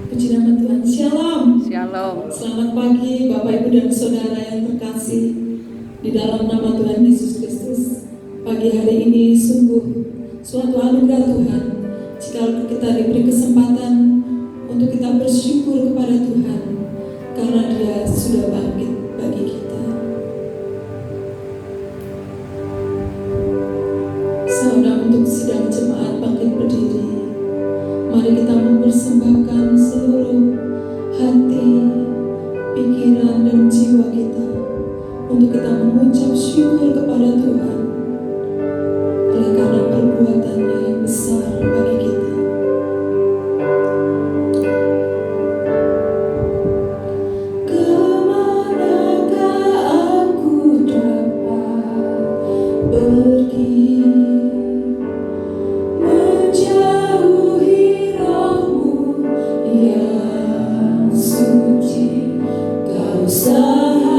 Puji nama Tuhan. Shalom. Shalom. Selamat pagi Bapak Ibu dan Saudara yang terkasih di dalam nama Tuhan Yesus Kristus. Pagi hari ini sungguh suatu anugerah Tuhan jika kita diberi kesempatan untuk kita bersyukur kepada Tuhan karena Dia sudah bangkit bagi kita. Saudara, untuk sidang jemaat bangkit berdiri, mari kita mempersembahkan seluruh hati, pikiran, dan jiwa kita untuk kita mengucap syukur kepada Tuhan oleh karena perbuatannya yang besar bagi kita. Kemanakah aku dapat pergi menjauhi rohmu yang suci, Kau sahabat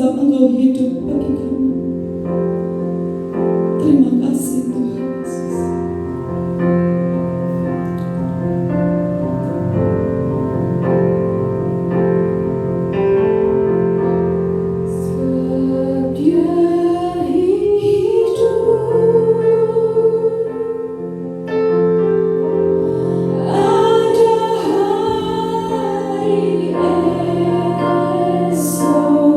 sebab Engkau hidup bagi kami. Terima kasih Tuhan Yesus. Sebab Dia hidup, ada hari esok.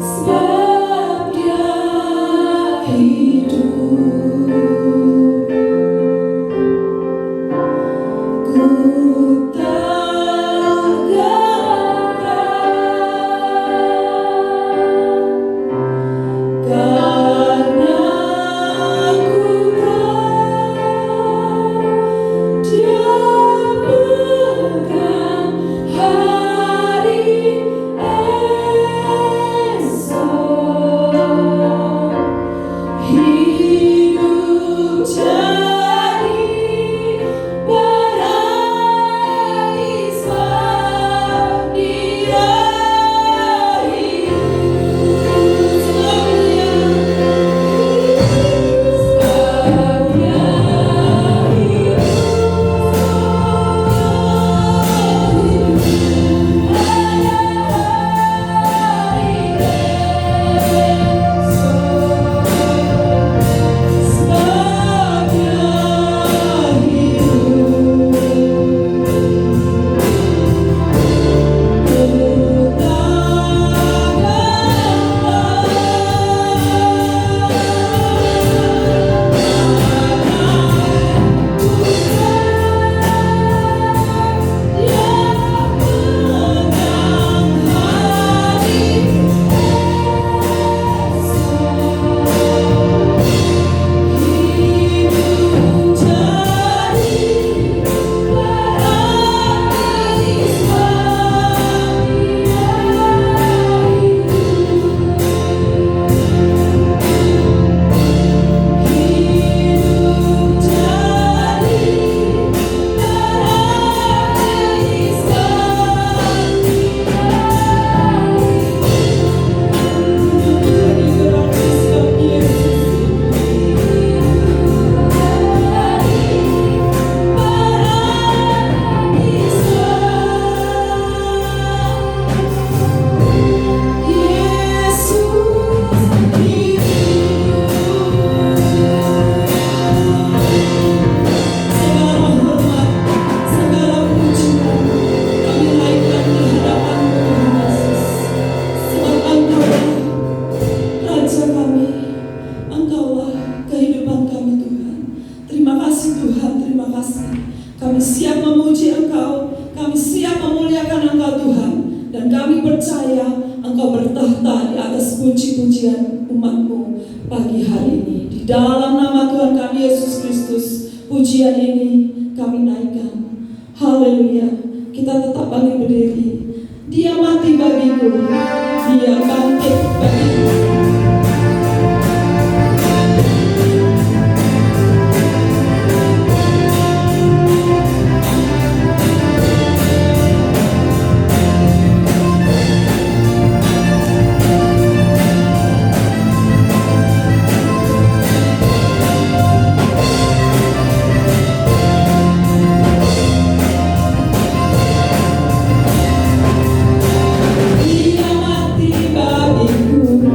Sebab Dia hidup, ku tak gerak karena ku tahu Dia pegang hari esok. Hidup jadi berarti sebab Dia hidup. Sebab Dia kami siap memuji Engkau, kami siap memuliakan Engkau Tuhan, dan kami percaya Engkau bertahta di atas puji-pujian umat-Mu pagi hari ini. Di dalam nama Tuhan kami Yesus Kristus, pujian ini kami naikkan. Haleluya. Kita tetap bangkit berdiri. Dia mati bagiku, Dia bangkit bagiku. Dia mati bagiku,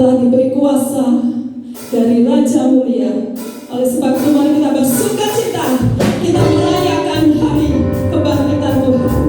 telah diberi kuasa dari Raja Mulia. Oleh sebab itu mari kita bersuka cita, kita merayakan hari kebangkitan Tuhan.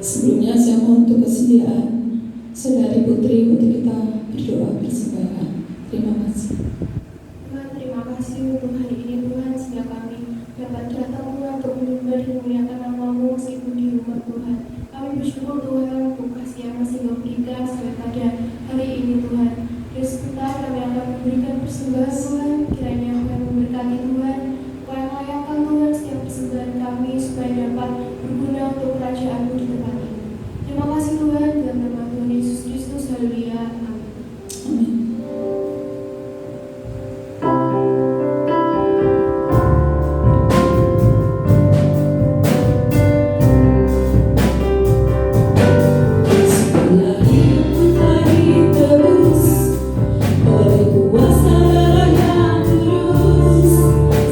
Sebelumnya saya mohon untuk kesediaan Saudari Putri untuk kita berdoa persembahan. Terima kasih. Tuhan, terima kasih untuk hari ini Tuhan, sehingga kami dapat datang Tuhan untuk menyembah dan memuliakan nama-Mu meskipun di rumah Tuhan. Kami bersyukur Tuhan untuk kasih yang masih Kau berikan sampai pada hari ini Tuhan. Dan sebentar kami akan memberikan persembahan Tuhan, kiranya Tuhan memberkati Tuhan, Tuhan layakkan Tuhan setiap persembahan kami supaya dapat berguna untuk kerajaan-Mu di tempat ini. Terima kasih Tuhan, dalam nama Tuhan Yesus Kristus, haleluya, amin. Amin.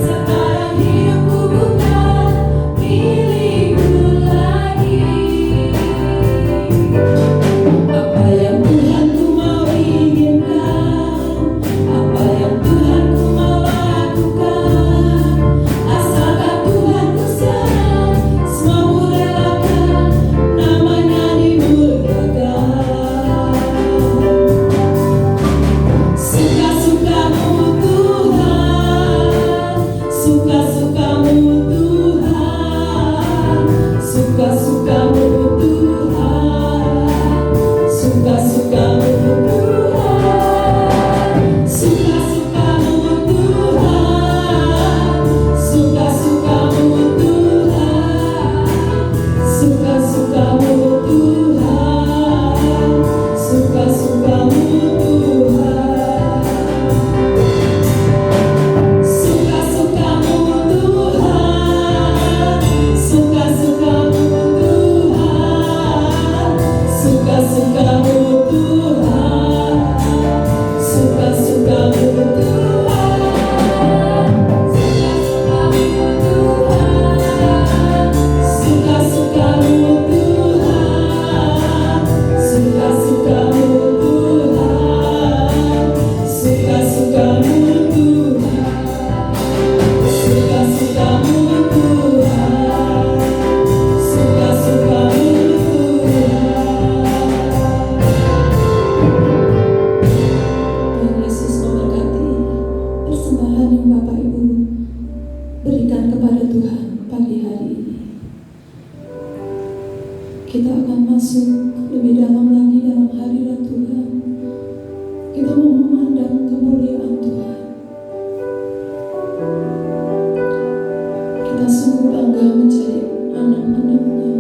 Sekarang hidupku bukan milik kita akan masuk lebih dalam lagi dalam hadirat Tuhan. Kita mau memandang kemuliaan Tuhan. Kita sungguh bangga menjadi anak-anak-Nya.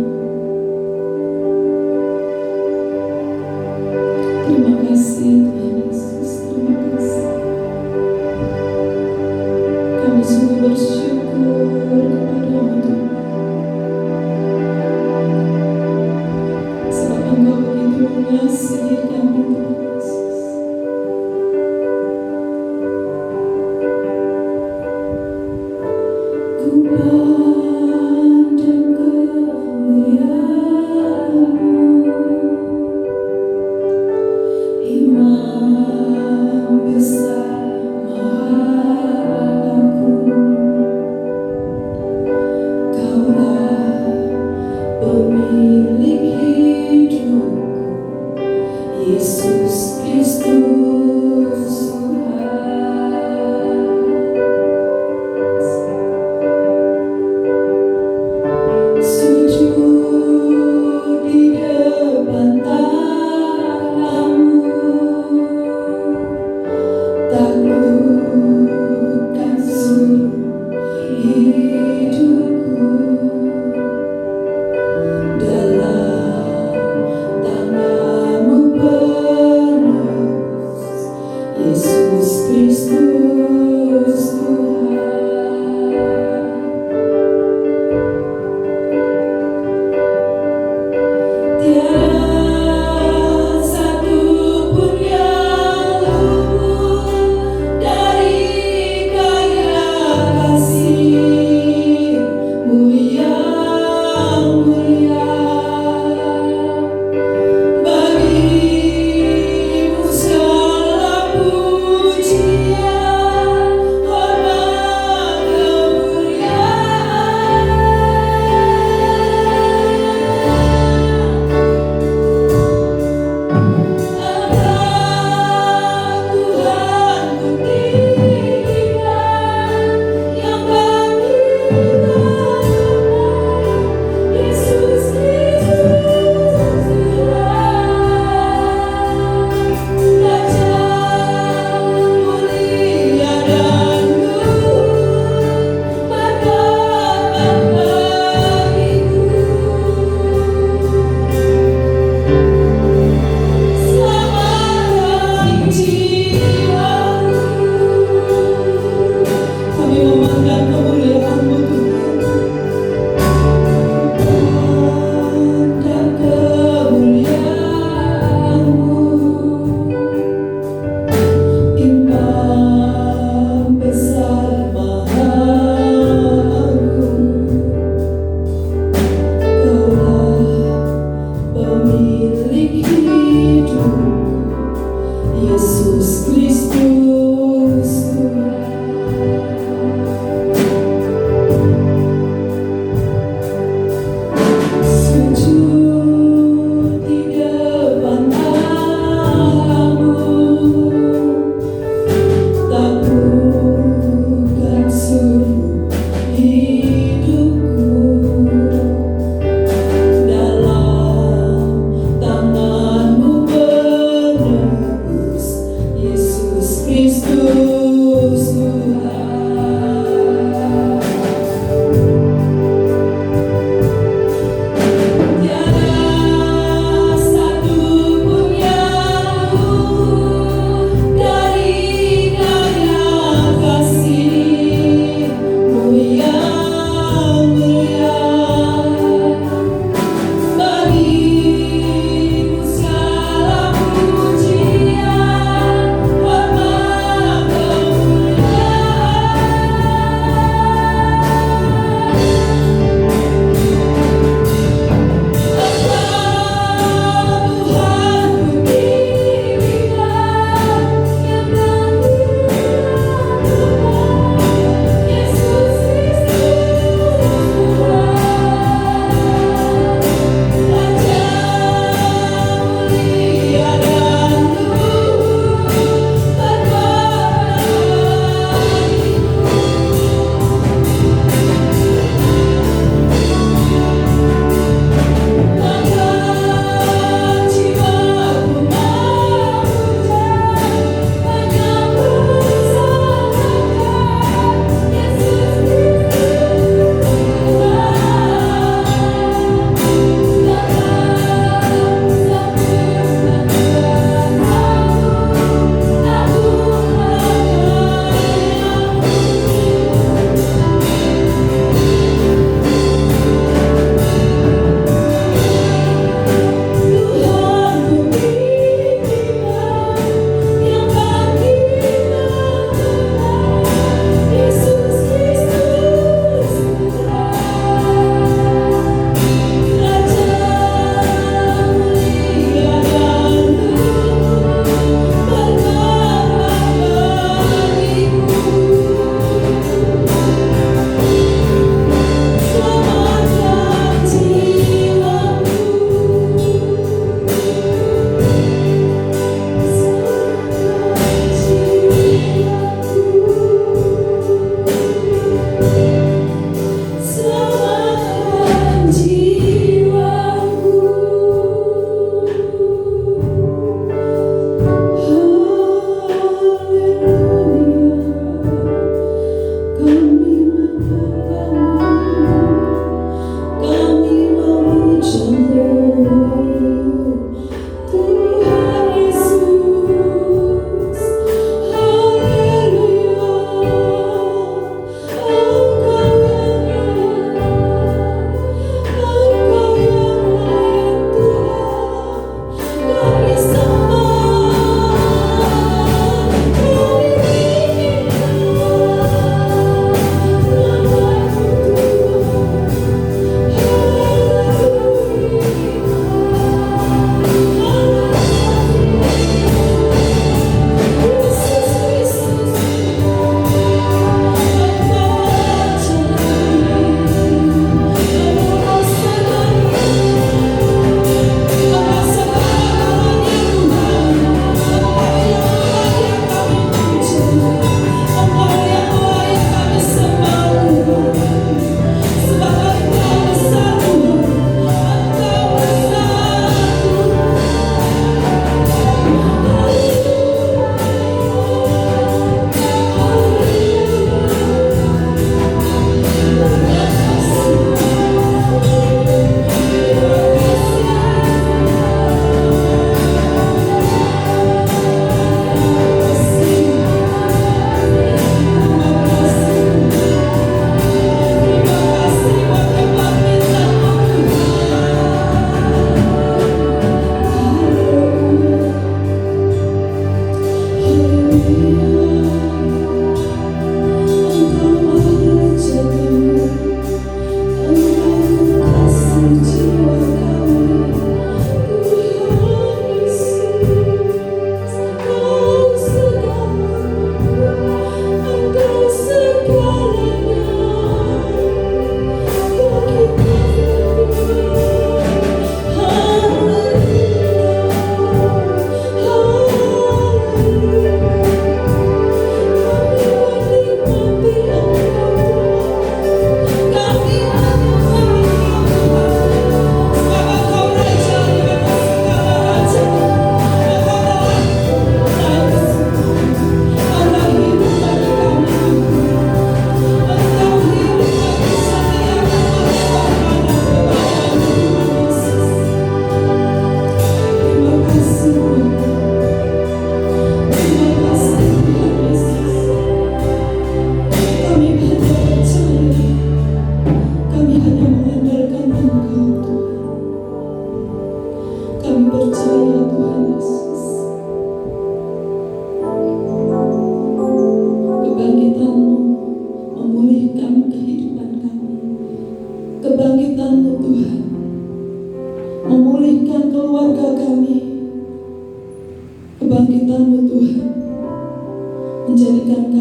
Terima kasih Tuhan Yesus, terima kasih. Kami sungguh bersyukur kepada-Mu Tuhan. Sebab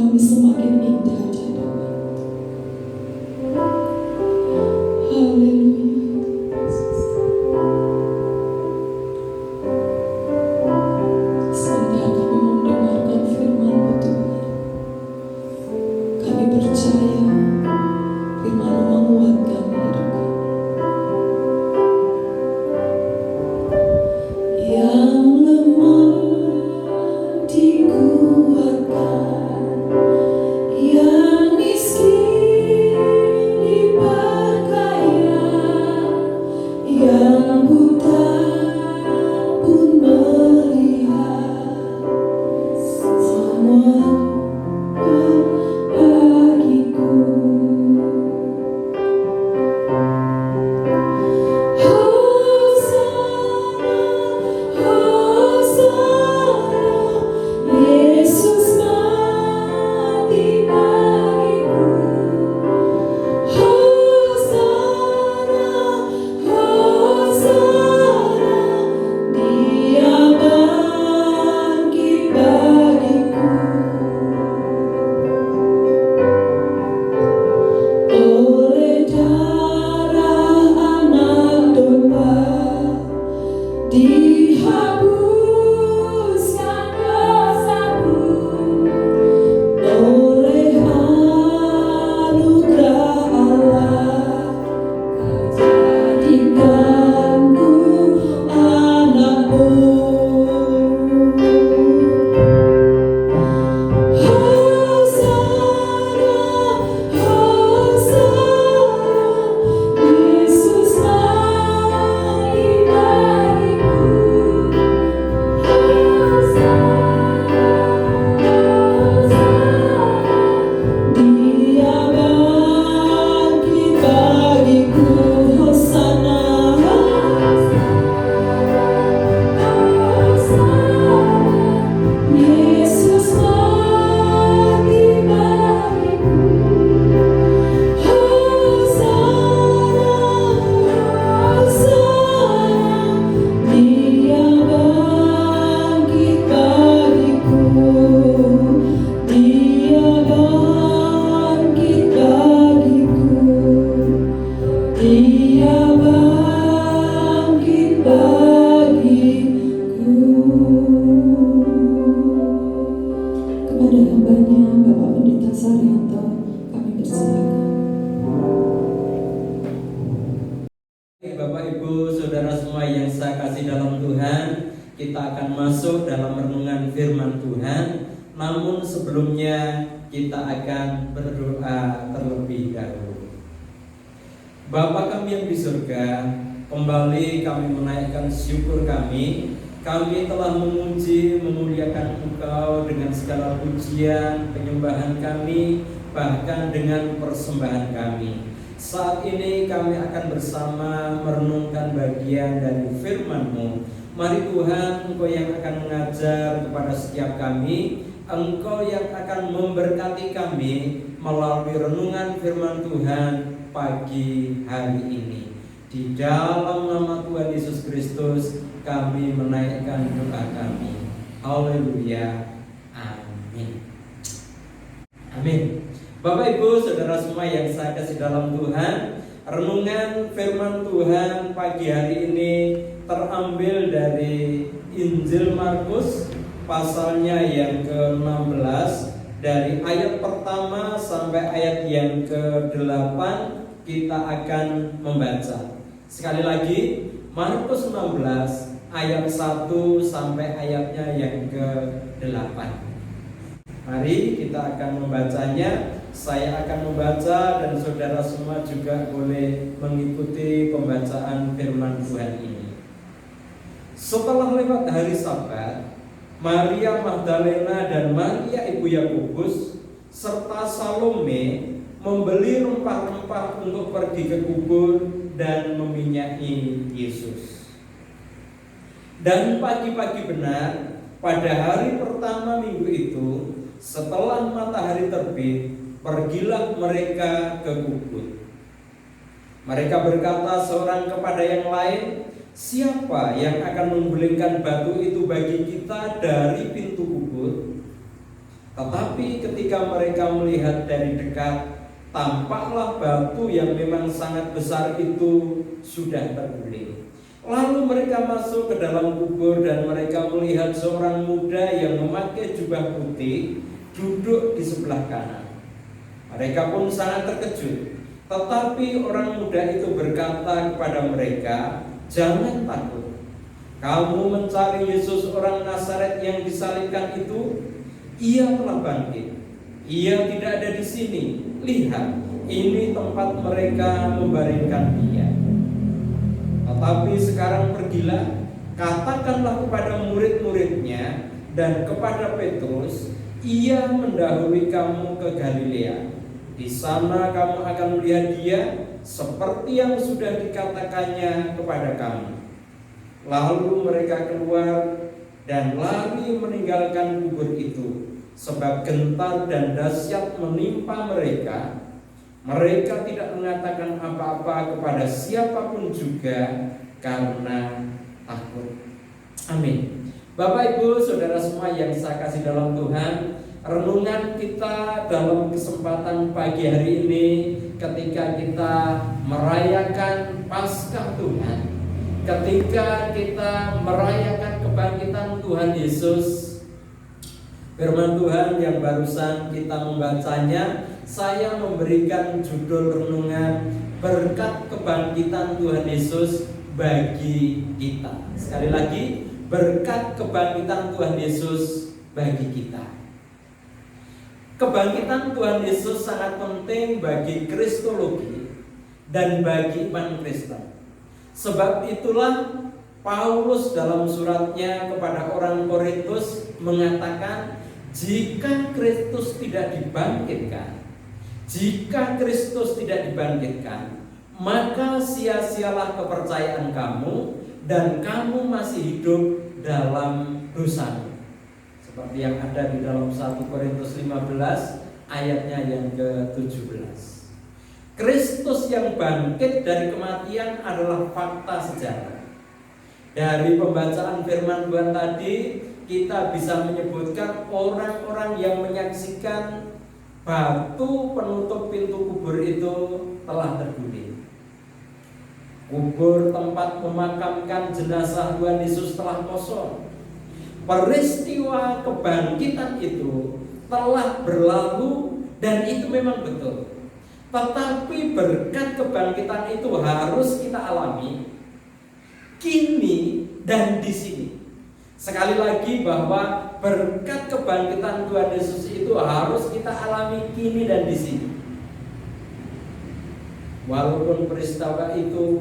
kami semakin indah di hadapan. Haleluya. Sebentar kami mendengarkan firman-Mu Tuhan. Kami percaya firman-Mu menguatkan hidup kami. Yang lemah dikuatkan, yang miskin diperkaya, yang buta pun melihat. Semua bagiku. Hosana, Hosana, Yesus mati bagiku. Hosana, Hosana, Dia bangkit bagiku. Oleh darah anak domba dihapuskan dosaku, oleh anugerah Allah Kau jadikanku anak-Mu. Hosana, Hosana, Yesus mati bagiku. Hosana, Hosana, Dia bangkit bagiku. Hosana, Hosana, Yesus mati bagiku. Hosana, Hosana, Dia bangkit bagiku. Dia bangkit bagiku. Dia bangkit bagiku. Kepada hambanya Bapak Pendeta Saryanto kami persilakan. Bapak Ibu Saudara semua yang saya kasih dalam Tuhan, kita akan masuk dalam renungan firman Tuhan. Namun sebelumnya kita akan berdoa terlebih dahulu. Bapa kami yang di surga, kembali kami menaikkan syukur kami. Kami telah memuji, memuliakan Engkau dengan segala pujian, penyembahan kami, bahkan dengan persembahan kami. Saat ini kami akan bersama merenungkan bagian dari firman-Mu. Mari Tuhan, Engkau yang akan mengajar kepada setiap kami, Engkau yang akan memberkati kami melalui renungan firman Tuhan pagi hari ini. Di dalam nama Tuhan Yesus Kristus kami menaikkan doa kami. Haleluya. Amin. Amin. Bapak Ibu Saudara semua yang saya kasih dalam Tuhan, renungan firman Tuhan pagi hari ini terambil dari Injil Markus pasalnya yang ke-16 dari ayat pertama sampai ayat yang ke-8 kita akan membaca. Sekali lagi, Markus 16 ayat 1 sampai ayatnya yang ke-8. Mari kita akan membacanya. Saya akan membaca dan saudara semua juga boleh mengikuti pembacaan firman Tuhan ini. Setelah lewat hari Sabat, Maria Magdalena dan Maria ibu Yakobus serta Salome membeli rempah-rempah untuk pergi ke kubur dan meminyaki Yesus. Dan pagi-pagi benar pada hari pertama minggu itu, setelah matahari terbit, pergilah mereka ke kubur. Mereka berkata seorang kepada yang lain, "Siapa yang akan menggulingkan batu itu bagi kita dari pintu kubur?" Tetapi ketika mereka melihat dari dekat, tampaklah batu yang memang sangat besar itu sudah terguling. Lalu mereka masuk ke dalam kubur dan mereka melihat seorang muda yang memakai jubah putih duduk di sebelah kanan. Mereka pun sangat terkejut. Tetapi orang muda itu berkata kepada mereka, "Jangan takut. Kamu mencari Yesus orang Nazaret yang disalibkan itu? Ia telah bangkit. Ia tidak ada di sini. Lihat, ini tempat mereka membaringkan dia. Tetapi sekarang pergilah, katakanlah kepada murid-muridnya dan kepada Petrus, ia mendahului kamu ke Galilea. Di sana kamu akan melihat dia seperti yang sudah dikatakannya kepada kamu." Lalu mereka keluar dan lari meninggalkan kubur itu, sebab gentar dan dahsyat menimpa mereka. Mereka tidak mengatakan apa-apa kepada siapapun juga karena takut. Amin. Bapak, Ibu, Saudara semua yang saya kasih dalam Tuhan, renungan kita dalam kesempatan pagi hari ini ketika kita merayakan Paskah Tuhan, ketika kita merayakan kebangkitan Tuhan Yesus. Firman Tuhan yang barusan kita membacanya, saya memberikan judul renungan berkat kebangkitan Tuhan Yesus bagi kita. Sekali lagi, berkat kebangkitan Tuhan Yesus bagi kita. Kebangkitan Tuhan Yesus sangat penting bagi kristologi dan bagi iman Kristen. Sebab itulah Paulus dalam suratnya kepada orang Korintus mengatakan, jika Kristus tidak dibangkitkan, maka sia-sialah kepercayaan kamu dan kamu masih hidup dalam dosamu. Seperti yang ada di dalam 1 Korintus 15 ayatnya yang ke-17. Kristus yang bangkit dari kematian adalah fakta sejarah. Dari pembacaan firman Tuhan tadi, kita bisa menyebutkan orang-orang yang menyaksikan batu penutup pintu kubur itu telah terguling. Kubur tempat memakamkan jenazah Tuhan Yesus telah kosong. Peristiwa kebangkitan itu telah berlalu dan itu memang betul. Tetapi berkat kebangkitan itu harus kita alami kini dan di sini. Sekali lagi bahwa berkat kebangkitan Tuhan Yesus itu harus kita alami kini dan di sini. Walaupun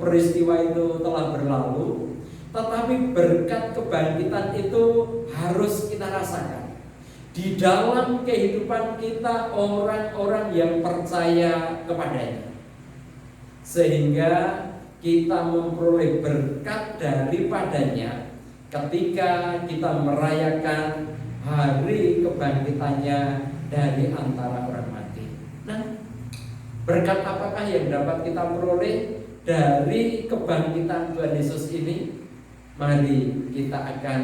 peristiwa itu telah berlalu, tetapi berkat kebangkitan itu harus kita rasakan di dalam kehidupan kita, orang-orang yang percaya kepadanya, sehingga kita memperoleh berkat daripadanya ketika kita merayakan hari kebangkitannya dari antara orang mati. Nah, berkat apakah yang dapat kita peroleh dari kebangkitan Tuhan Yesus ini? Mari kita akan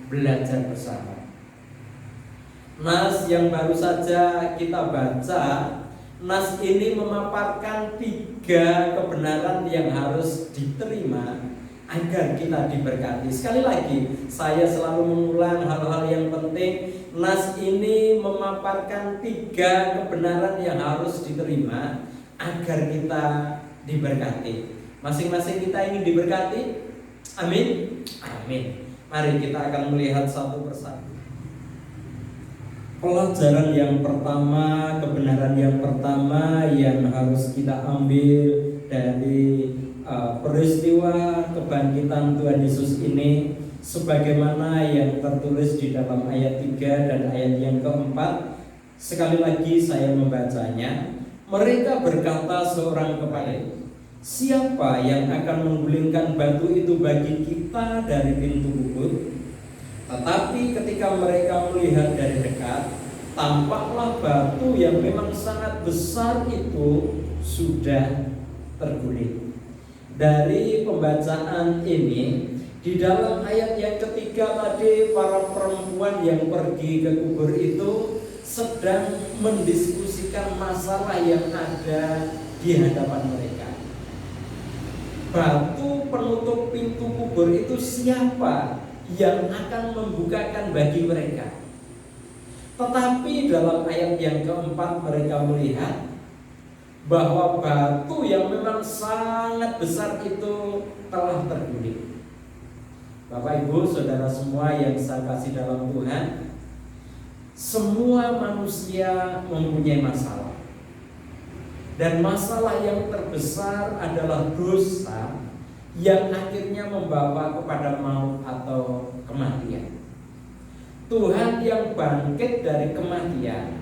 belajar bersama. Nas yang baru saja kita baca, nas ini memaparkan 3 kebenaran yang harus diterima agar kita diberkati. Sekali lagi, saya selalu mengulang hal-hal yang penting. Nas ini memaparkan 3 kebenaran yang harus diterima agar kita diberkati. Masing-masing kita ingin diberkati? Amin? Amin. Mari kita akan melihat satu persatu. Pelajaran yang pertama, kebenaran yang pertama yang harus kita ambil dari peristiwa kebangkitan Tuhan Yesus ini, sebagaimana yang tertulis di dalam ayat 3 dan ayat yang keempat. Sekali lagi saya membacanya. Mereka berkata seorang kepada, siapa yang akan menggulingkan batu itu bagi kita dari pintu kubur? Tetapi ketika mereka melihat dari dekat, tampaklah batu yang memang sangat besar itu sudah terguling. Dari pembacaan ini, di dalam ayat yang ketiga tadi, para perempuan yang pergi ke kubur itu sedang mendiskusikan masalah yang ada di hadapan mereka. Batu penutup pintu kubur itu siapa yang akan membukakan bagi mereka? Tetapi dalam ayat yang keempat mereka melihat bahwa batu yang memang sangat besar itu telah terguling. Bapak Ibu Saudara semua yang saya kasih dalam Tuhan, semua manusia mempunyai masalah. Dan masalah yang terbesar adalah dosa yang akhirnya membawa kepada maut atau kematian. Tuhan yang bangkit dari kematian,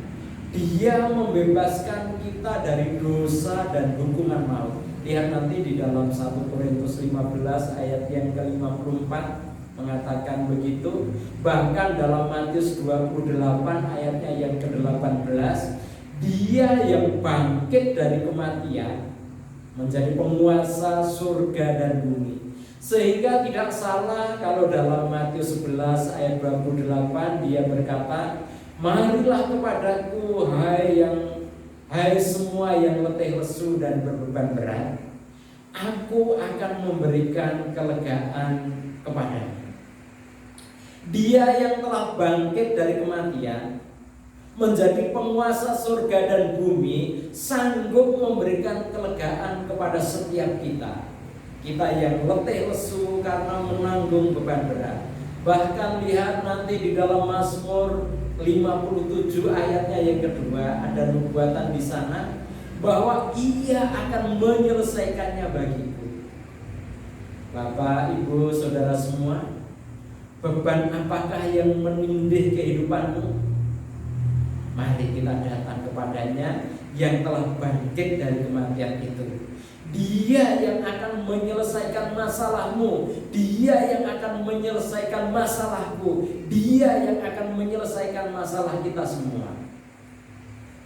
Dia membebaskan kita dari dosa dan hukuman maut. Lihat nanti di dalam 1 Korintus 15 ayat yang ke-54 mengatakan begitu. Bahkan dalam Matius 28 ayatnya yang ke-18, Dia yang bangkit dari kematian menjadi penguasa surga dan bumi. Sehingga tidak salah kalau dalam Matius 11 ayat 28 Dia berkata, marilah kepadaku hai semua yang letih lesu dan berbeban berat, aku akan memberikan kelegaan kepadamu. Dia yang telah bangkit dari kematian, menjadi penguasa surga dan bumi, sanggup memberikan kelegaan kepada setiap kita. Kita yang letih lesu karena menanggung beban berat. Bahkan lihat nanti di dalam Mazmur 57 ayatnya yang kedua, ada nubuatan di sana bahwa Ia akan menyelesaikannya bagiku. Bapak, Ibu, Saudara semua, beban apakah yang menindih kehidupanmu? Mari kita datang kepadanya yang telah bangkit dari kematian itu. Dia yang akan menyelesaikan masalahmu, Dia yang akan menyelesaikan masalahku, Dia yang akan menyelesaikan masalah kita semua.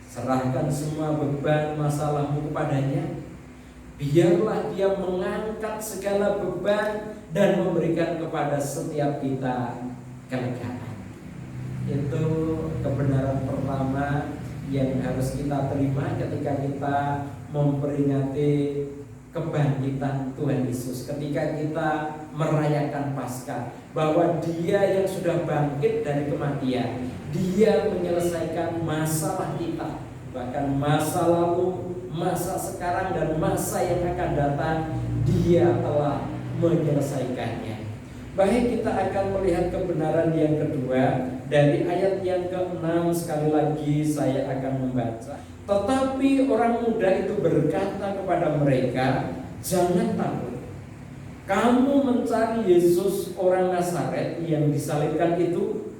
Serahkan semua beban masalahmu kepadanya. Biarlah Dia mengangkat segala beban dan memberikan kepada setiap kita kelegaan. Itu kebenaran pertama yang harus kita terima ketika kita memperingati kebangkitan Tuhan Yesus, ketika kita merayakan Paskah, bahwa Dia yang sudah bangkit dari kematian, Dia menyelesaikan masalah kita, bahkan masa lalu, masa sekarang, dan masa yang akan datang, Dia telah menyelesaikannya. Baik, kita akan melihat kebenaran yang kedua dari ayat yang ke-6. Sekali lagi saya akan membaca. Tetapi orang muda itu berkata kepada mereka, jangan takut. Kamu mencari Yesus orang Nazaret yang disalibkan itu.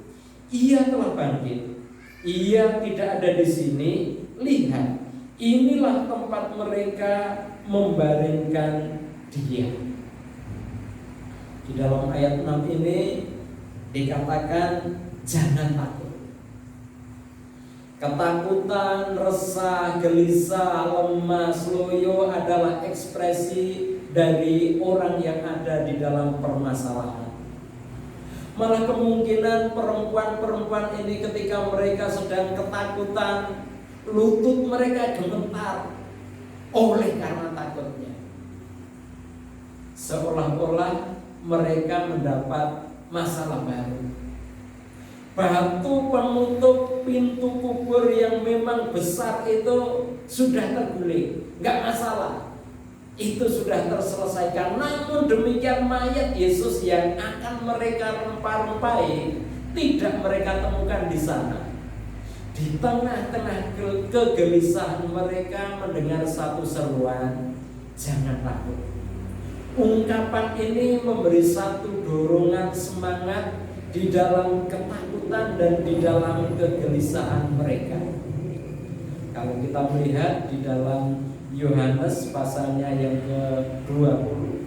Ia telah bangkit. Ia tidak ada di sini. Lihat, inilah tempat mereka membaringkan Dia. Di dalam ayat 6 ini dikatakan jangan takut. Ketakutan, resah, gelisah, lemas, loyo adalah ekspresi dari orang yang ada di dalam permasalahan. Malah kemungkinan perempuan-perempuan ini ketika mereka sedang ketakutan, lutut mereka gemetar oleh karena takutnya. Seolah-olah mereka mendapat masalah baru. Batu penutup pintu kubur yang memang besar itu sudah terguling, nggak masalah, itu sudah terselesaikan. Namun demikian mayat Yesus yang akan mereka rempah-rempahi tidak mereka temukan di sana. Di tengah-tengah kegelisahan mereka mendengar satu seruan, jangan takut. Ungkapan ini memberi satu dorongan semangat di dalam ketakutan dan di dalam kegelisahan mereka. Kalau kita melihat di dalam Yohanes pasalnya yang ke-20,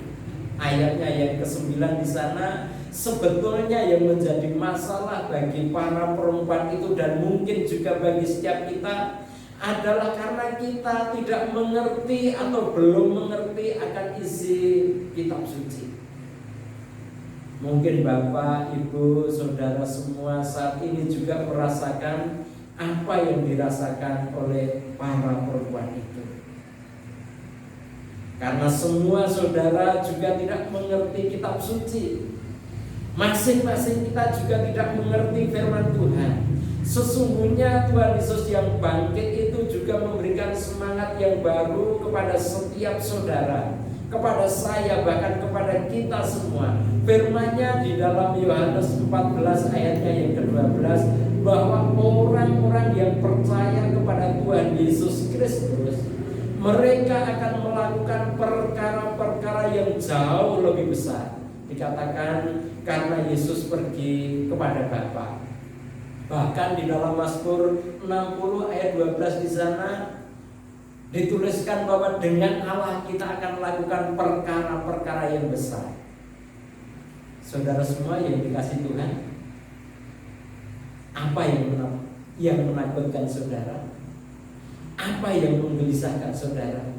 ayatnya yang ke-9 di sana, sebetulnya yang menjadi masalah bagi para perempuan itu dan mungkin juga bagi setiap kita adalah karena kita tidak mengerti atau belum mengerti akan isi kitab suci. Mungkin Bapak, Ibu, Saudara semua saat ini juga merasakan apa yang dirasakan oleh para perempuan itu. Karena semua saudara juga tidak mengerti kitab suci. Masing-masing kita juga tidak mengerti firman Tuhan. Sesungguhnya Tuhan Yesus yang bangkit itu juga memberikan semangat yang baru kepada setiap saudara, kepada saya, bahkan kepada kita semua. Firman-Nya di dalam Yohanes 14 ayatnya yang ke-12, bahwa orang-orang yang percaya kepada Tuhan Yesus Kristus, mereka akan melakukan perkara-perkara yang jauh lebih besar. Dikatakan karena Yesus pergi kepada Bapa. Bahkan di dalam Mazmur 60 ayat 12 di sana dituliskan bahwa dengan Allah kita akan melakukan perkara-perkara yang besar. Saudara semua yang dikasihi Tuhan, apa yang menakutkan saudara? Apa yang menggelisahkan saudara?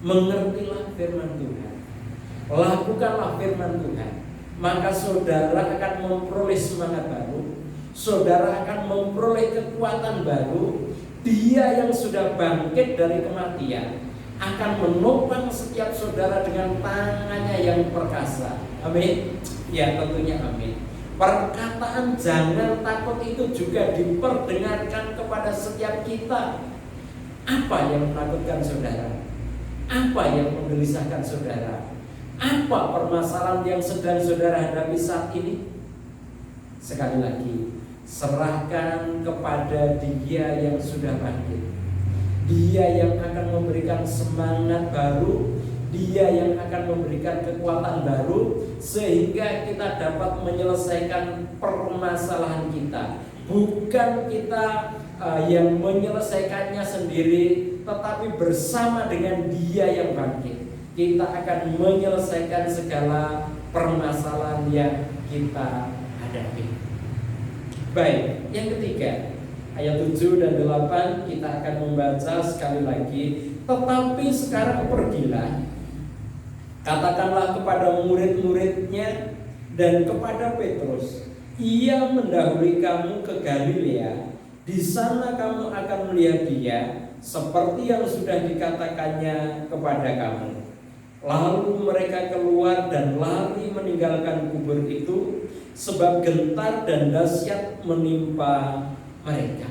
Mengertilah firman Tuhan, lakukanlah firman Tuhan, maka saudara akan memperoleh semangat baru, saudara akan memperoleh kekuatan baru. Dia yang sudah bangkit dari kematian akan menopang setiap saudara dengan tangannya yang perkasa. Amin. Ya, tentunya amin. Perkataan jangan takut itu juga diperdengarkan kepada setiap kita. Apa yang menakutkan saudara? Apa yang menggelisahkan saudara? Apa permasalahan yang sedang saudara hadapi saat ini? Sekali lagi, serahkan kepada Dia yang sudah bangkit. Dia yang akan memberikan semangat baru, Dia yang akan memberikan kekuatan baru, sehingga kita dapat menyelesaikan permasalahan kita. Bukan kita yang menyelesaikannya sendiri, tetapi bersama dengan Dia yang bangkit, kita akan menyelesaikan segala permasalahan yang kita hadapi. Baik, yang ketiga, ayat 7 dan 8 kita akan membaca sekali lagi. Tetapi sekarang pergilah, katakanlah kepada murid-muridnya dan kepada Petrus, ia mendahului kamu ke Galilea. Di sana kamu akan melihat Dia, seperti yang sudah dikatakannya kepada kamu. Lalu mereka keluar dan lari meninggalkan kubur itu, sebab gentar dan dahsyat menimpa mereka.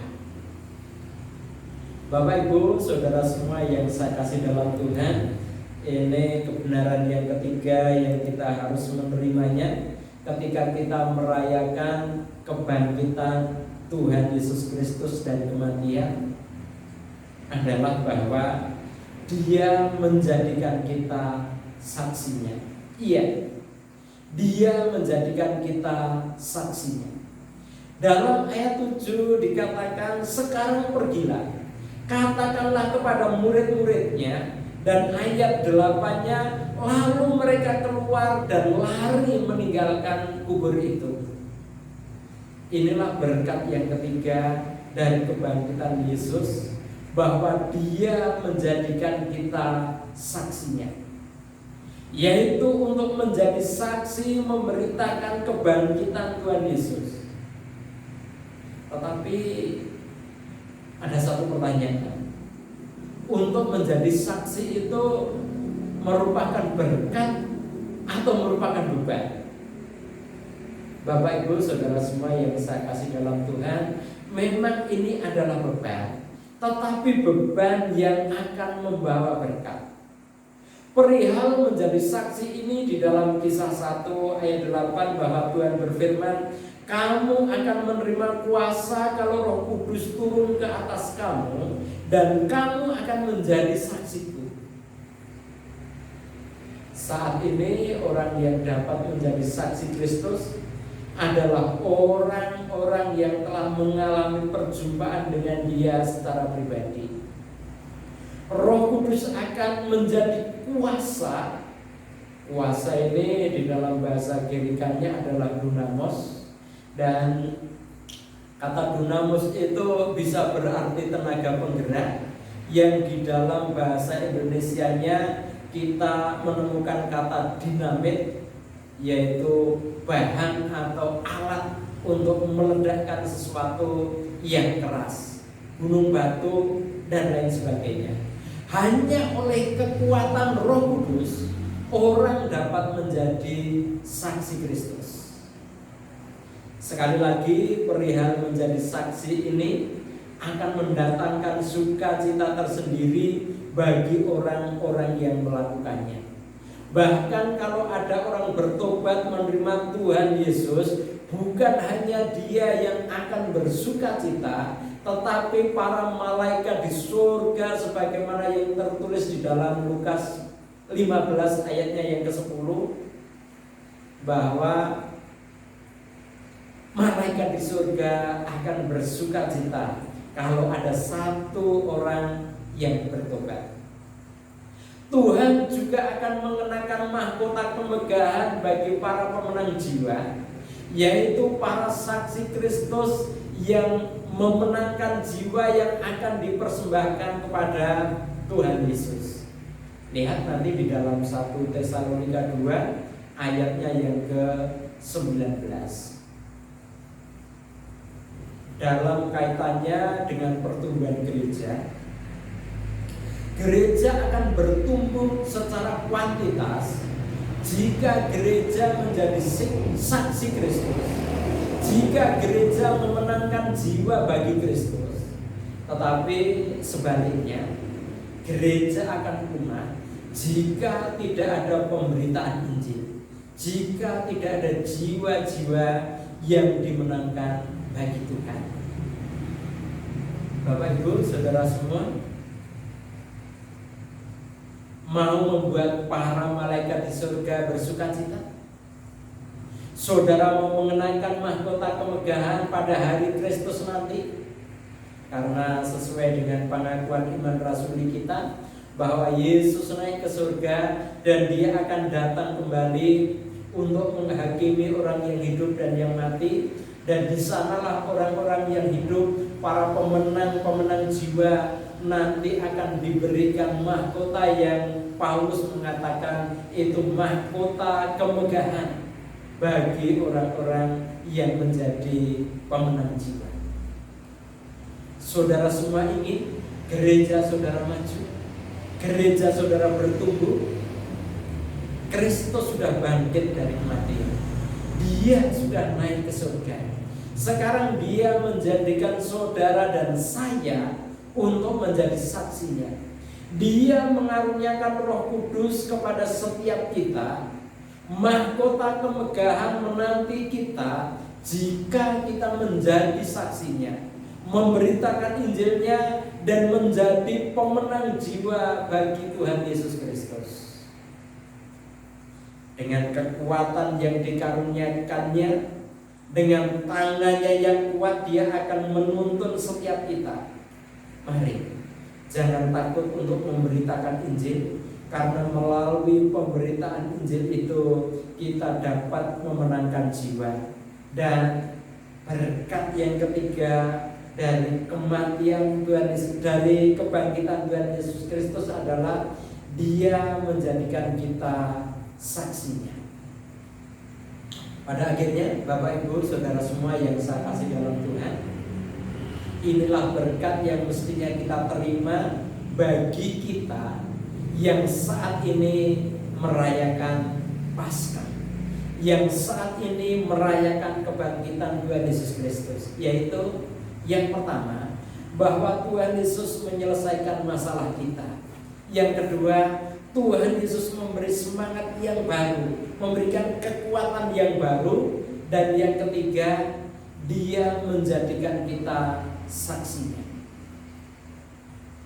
Bapak Ibu, saudara semua yang saya kasih dalam Tuhan, ini kebenaran yang ketiga yang kita harus menerimanya ketika kita merayakan kebangkitan Tuhan Yesus Kristus dari kematian, adalah bahwa Dia menjadikan kita saksinya. Iya, Dia menjadikan kita saksinya. Dalam ayat 7 dikatakan, sekarang pergilah, katakanlah kepada murid-muridnya. Dan ayat 8-nya, lalu mereka keluar dan lari meninggalkan kubur itu. Inilah berkat yang ketiga dari kebangkitan Yesus, bahwa Dia menjadikan kita saksinya, yaitu untuk menjadi saksi memberitakan kebangkitan Tuhan Yesus. Tetapi ada satu pertanyaan, untuk menjadi saksi itu merupakan berkat atau merupakan beban? Bapak Ibu saudara semua yang saya kasih dalam Tuhan, memang ini adalah beban, tetapi beban yang akan membawa berkat. Perihal menjadi saksi ini di dalam Kisah 1 ayat 8, bahwa Tuhan berfirman, kamu akan menerima kuasa kalau Roh Kudus turun ke atas kamu, dan kamu akan menjadi saksiku. Saat ini orang yang dapat menjadi saksi Kristus adalah orang-orang yang telah mengalami perjumpaan dengan Dia secara pribadi. Roh Kudus akan menjadi kuasa. Kuasa ini di dalam bahasa Grekanya adalah dunamos, dan kata dunamos itu bisa berarti tenaga penggerak, yang di dalam bahasa Indonesianya kita menemukan kata dinamit, yaitu bahan atau alat untuk meledakkan sesuatu yang keras, gunung batu dan lain sebagainya. Hanya oleh kekuatan Roh Kudus orang dapat menjadi saksi Kristus. Sekali lagi, perihal menjadi saksi ini akan mendatangkan sukacita tersendiri bagi orang-orang yang melakukannya. Bahkan kalau ada orang bertobat menerima Tuhan Yesus, bukan hanya dia yang akan bersukacita, tetapi para malaikat di surga sebagaimana yang tertulis di dalam Lukas 15 ayatnya yang ke-10, bahwa malaikat di surga akan bersukacita kalau ada satu orang yang bertobat. Tuhan juga akan mengenakan mahkota kemegahan bagi para pemenang jiwa, yaitu para saksi Kristus yang memenangkan jiwa yang akan dipersembahkan kepada Tuhan Yesus. Lihat nanti di dalam 1 Tesalonika 2 ayatnya yang ke-19. Dalam kaitannya dengan pertumbuhan gereja, gereja akan bertumbuh secara kuantitas jika gereja menjadi saksi Kristus, jika gereja memenangkan jiwa bagi Kristus. Tetapi sebaliknya, gereja akan punah jika tidak ada pemberitaan Injil, jika tidak ada jiwa-jiwa yang dimenangkan bagi Tuhan. Bapak Ibu, saudara semua, mau membuat para malaikat di surga bersukacita? Saudara mau mengenakan mahkota kemegahan pada hari Kristus nanti? Karena sesuai dengan pengakuan iman rasuli kita bahwa Yesus naik ke surga dan dia akan datang kembali untuk menghakimi orang yang hidup dan yang mati. Dan di sanalah orang-orang yang hidup, para pemenang-pemenang jiwa nanti akan diberikan mahkota yang Paulus mengatakan itu mahkota kemegahan bagi orang-orang yang menjadi pemenang jiwa. Saudara semua ingin gereja saudara maju, gereja saudara bertumbuh. Kristus sudah bangkit dari kematian, dia sudah naik ke surga. Sekarang dia menjadikan saudara dan saya untuk menjadi saksinya. Dia mengaruniakan Roh Kudus kepada setiap kita. Mahkota kemegahan menanti kita jika kita menjadi saksinya, memberitakan Injilnya dan menjadi pemenang jiwa bagi Tuhan Yesus Kristus. Dengan kekuatan yang dikaruniakannya, dengan tangannya yang kuat, dia akan menuntun setiap kita. Mari, jangan takut untuk memberitakan Injil, karena melalui pemberitaan Injil itu kita dapat memenangkan jiwa. Dan berkat yang ketiga dari kematian Tuhan Yesus, dari kebangkitan Tuhan Yesus Kristus adalah dia menjadikan kita saksinya. Pada akhirnya, Bapak Ibu saudara semua yang saya kasih dalam Tuhan, inilah berkat yang mestinya kita terima bagi kita yang saat ini merayakan Paskah, yang saat ini merayakan kebangkitan Tuhan Yesus Kristus. Yaitu yang pertama, bahwa Tuhan Yesus menyelesaikan masalah kita. Yang kedua, Tuhan Yesus memberi semangat yang baru, memberikan kekuatan yang baru. Dan yang ketiga, dia menjadikan kita saksinya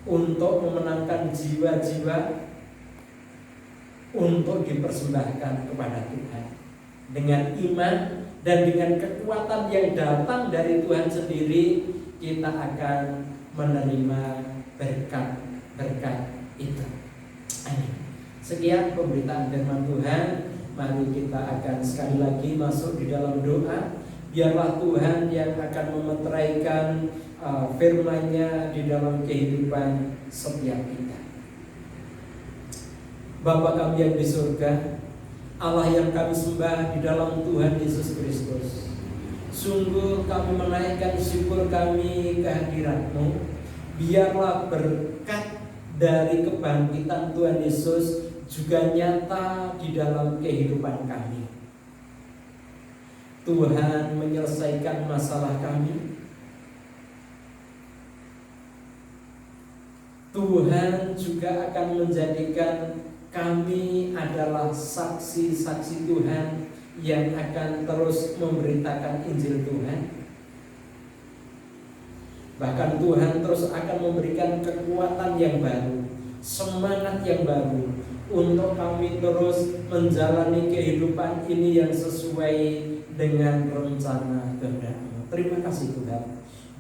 untuk memenangkan jiwa-jiwa untuk dipersembahkan kepada Tuhan. Dengan iman dan dengan kekuatan yang datang dari Tuhan sendiri, kita akan menerima berkat-berkat itu. Amin. Sekian pemberitaan firman Tuhan. Mari kita akan sekali lagi masuk di dalam doa. Biarlah Tuhan yang akan memeteraikan firman-Nya di dalam kehidupan setiap kita. Bapa kami yang di surga, Allah yang kami sembah di dalam Tuhan Yesus Kristus, Sungguh kami menaikkan syukur kami kehadirat-Mu. Biarlah berkat dari kebangkitan Tuhan Yesus juga nyata di dalam kehidupan kami. Tuhan menyelesaikan masalah kami. Tuhan juga akan menjadikan kami adalah saksi-saksi Tuhan yang akan terus memberitakan Injil Tuhan. Bahkan Tuhan terus akan memberikan kekuatan yang baru, semangat yang baru untuk kami terus menjalani kehidupan ini yang sesuai dengan rencana kehendak-Mu. Terima kasih Tuhan.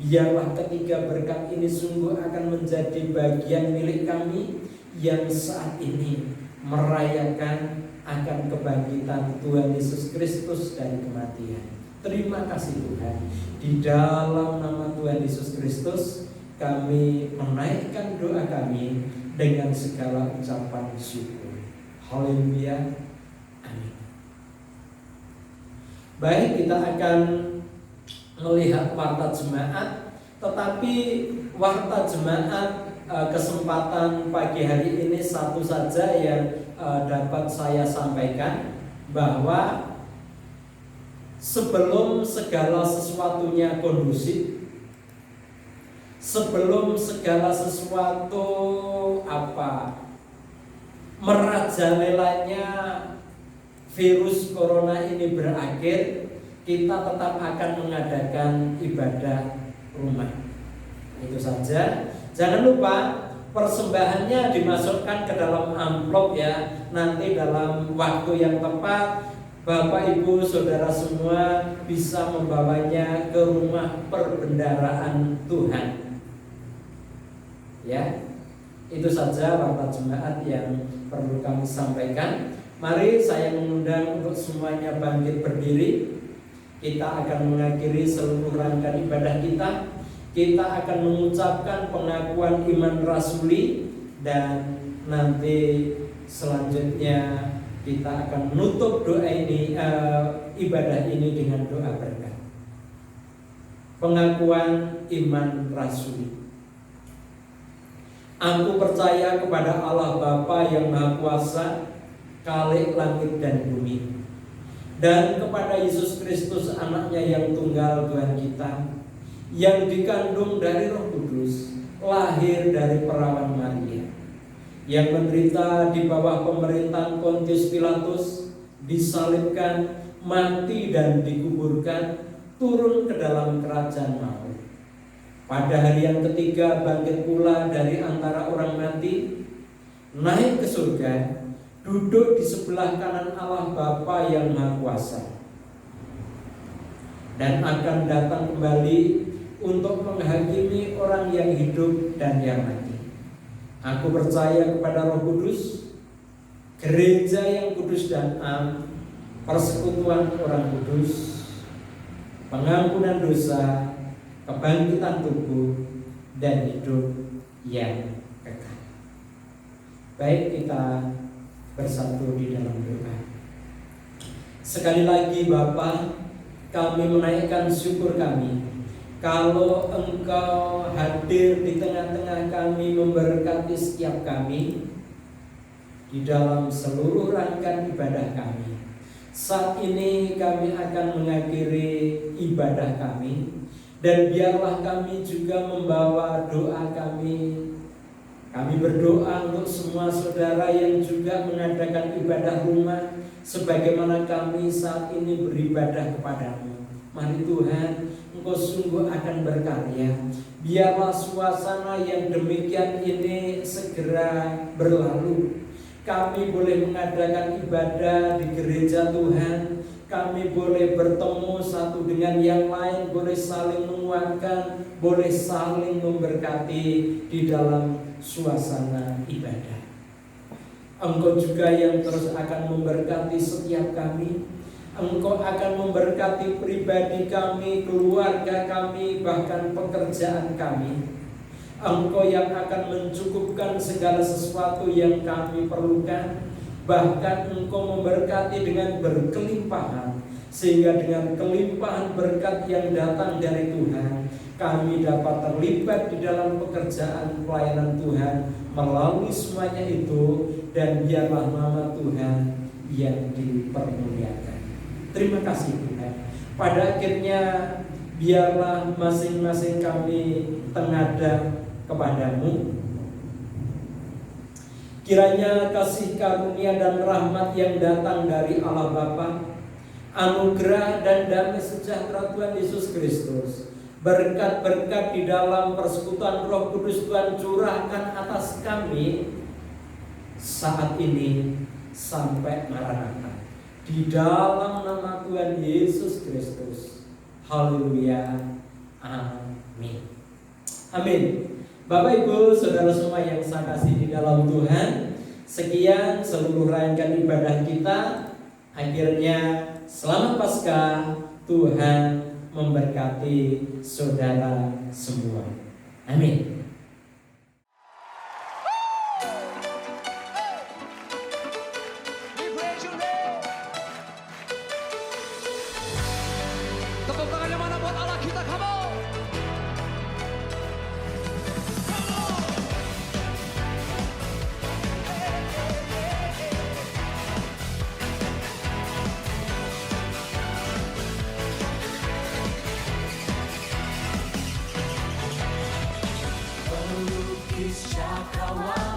Biarlah ketiga berkat ini sungguh akan menjadi bagian milik kami yang saat ini merayakan akan kebangkitan Tuhan Yesus Kristus dari kematian. Terima kasih Tuhan. Di dalam nama Tuhan Yesus Kristus kami menaikkan doa kami dengan segala ucapan syukur. Haleluya. Amin. Baik, kita akan melihat warta jemaat, tetapi warta jemaat kesempatan pagi hari ini satu saja yang dapat saya sampaikan, bahwa sebelum segala sesuatunya kondusif, sebelum segala sesuatu merajalelanya virus corona ini berakhir, kita tetap akan mengadakan ibadah rumah. Itu saja. Jangan lupa persembahannya dimasukkan ke dalam amplop ya. Nanti dalam waktu yang tepat Bapak Ibu Saudara semua bisa membawanya ke rumah perbendaharaan Tuhan. Ya. Itu saja warta jemaat yang perlu kami sampaikan. Mari saya mengundang untuk semuanya bangkit berdiri. Kita akan mengakhiri seluruh rangkaian ibadah kita. Kita akan mengucapkan pengakuan iman rasuli, dan nanti selanjutnya kita akan menutup doa ini, ibadah ini dengan doa berkat. Pengakuan iman rasuli. Aku percaya kepada Allah Bapa yang Maha Kuasa, Khalik langit dan bumi, dan kepada Yesus Kristus anaknya yang tunggal Tuhan kita, yang dikandung dari Roh Kudus, lahir dari perawan Maria, yang menderita di bawah pemerintahan Pontius Pilatus, disalibkan, mati dan dikuburkan, turun ke dalam kerajaan maut. Pada hari yang ketiga bangkit pula dari antara orang mati, naik ke surga, duduk di sebelah kanan Allah Bapa yang Maha Kuasa, dan akan datang kembali untuk menghakimi orang yang hidup dan yang mati. Aku percaya kepada Roh Kudus, gereja yang kudus dan am, persekutuan orang kudus, pengampunan dosa, kebangkitan tubuh, dan hidup yang kekal. Baik, kita bersatu di dalam doa. Sekali lagi Bapa, kami menaikkan syukur kami kalau Engkau hadir di tengah-tengah kami, memberkati setiap kami di dalam seluruh rangkaian ibadah kami. Saat ini kami akan mengakhiri ibadah kami, dan biarlah kami juga membawa doa kami. Kami berdoa untuk semua saudara yang juga mengadakan ibadah rumah, sebagaimana kami saat ini beribadah kepadamu. Mari Tuhan, Engkau sungguh akan berkarya. Biarlah suasana yang demikian ini segera berlalu. Kami boleh mengadakan ibadah di gereja Tuhan. Kami boleh bertemu satu dengan yang lain, boleh saling menguatkan, boleh saling memberkati di dalam suasana ibadah. Engkau juga yang terus akan memberkati setiap kami. Engkau akan memberkati pribadi kami, keluarga kami, bahkan pekerjaan kami. Engkau yang akan mencukupkan segala sesuatu yang kami perlukan. Bahkan Engkau memberkati dengan berkelimpahan sehingga dengan kelimpahan berkat yang datang dari Tuhan, kami dapat terlibat di dalam pekerjaan pelayanan Tuhan melalui semuanya itu, dan biarlah nama Tuhan yang dipermuliakan. Terima kasih Tuhan. Pada akhirnya biarlah masing-masing kami tengadah kepadamu. Kiranya kasih karunia dan rahmat yang datang dari Allah Bapa, anugerah dan damai sejahtera Tuhan Yesus Kristus, berkat-berkat di dalam persekutuan Roh Kudus Tuhan curahkan atas kami saat ini sampai Maranatha. Di dalam nama Tuhan Yesus Kristus. Haleluya. Amin. Amin. Bapak Ibu Saudara semua yang saya kasih di dalam Tuhan, sekian seluruh rangkaian ibadah kita. Akhirnya selamat Paskah. Tuhan memberkati saudara semua. Amin. Tepuk tangan yang mana buat Allah kita, come on. Pelukis cakrawala